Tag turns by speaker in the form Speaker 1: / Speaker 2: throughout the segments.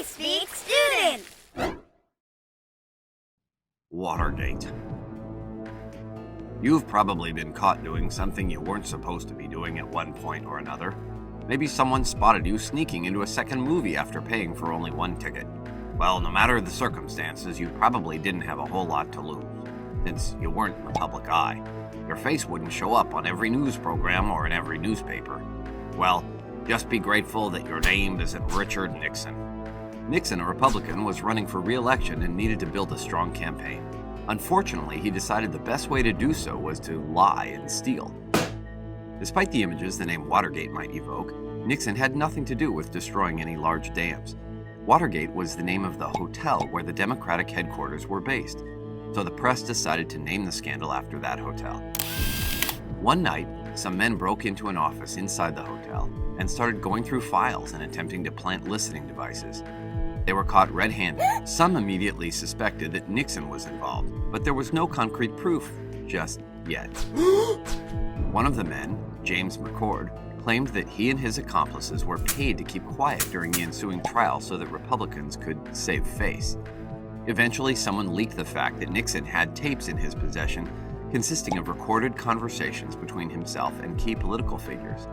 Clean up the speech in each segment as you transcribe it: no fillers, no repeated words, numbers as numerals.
Speaker 1: We speak student!
Speaker 2: Watergate. You've probably been caught doing something you weren't supposed to be doing at one point or another. Maybe someone spotted you sneaking into a second movie after paying for only one ticket. Well, no matter the circumstances, you probably didn't have a whole lot to lose, since you weren't in the public eye. Your face wouldn't show up on every news program or in every newspaper. Well, just be grateful that your name isn't Richard Nixon. Nixon, a Republican, was running for re-election and needed to build a strong campaign. Unfortunately, he decided the best way to do so was to lie and steal. Despite the images the name Watergate might evoke, Nixon had nothing to do with destroying any large dams. Watergate was the name of the hotel where the Democratic headquarters were based, so the press decided to name the scandal after that hotel. One night, some men broke into an office inside the hotel and started going through files and attempting to plant listening devices. They were caught red-handed. Some immediately suspected that Nixon was involved, but there was no concrete proof just yet. One of the men, James McCord, claimed that he and his accomplices were paid to keep quiet during the ensuing trial so that Republicans could save face. Eventually, someone leaked the fact that Nixon had tapes in his possession consisting of recorded conversations between himself and key political figures.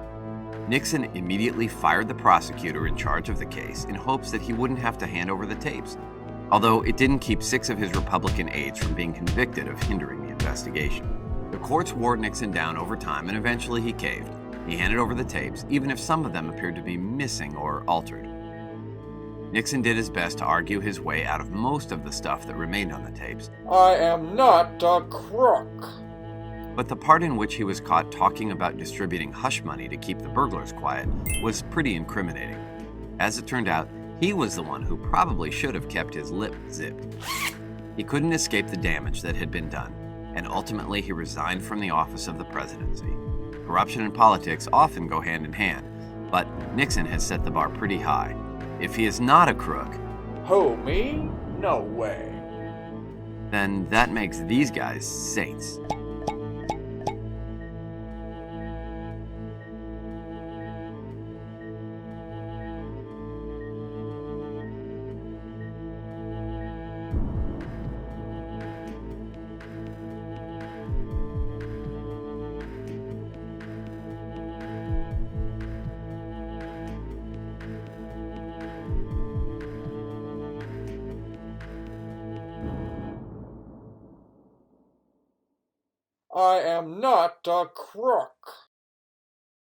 Speaker 2: Nixon immediately fired the prosecutor in charge of the case in hopes that he wouldn't have to hand over the tapes, although it didn't keep 6 of his Republican aides from being convicted of hindering the investigation. The courts wore Nixon down over time, and eventually he caved. He handed over the tapes, even if some of them appeared to be missing or altered. Nixon did his best to argue his way out of most of the stuff that remained on the tapes.
Speaker 3: I am not a crook.
Speaker 2: But the part in which he was caught talking about distributing hush money to keep the burglars quiet was pretty incriminating. As it turned out, he was the one who probably should have kept his lip zipped. He couldn't escape the damage that had been done, and ultimately he resigned from the office of the presidency. Corruption and politics often go hand in hand, but Nixon has set the bar pretty high. If he is not a crook,
Speaker 3: Who, me? No way.
Speaker 2: then that makes these guys saints.
Speaker 3: I am not a crook.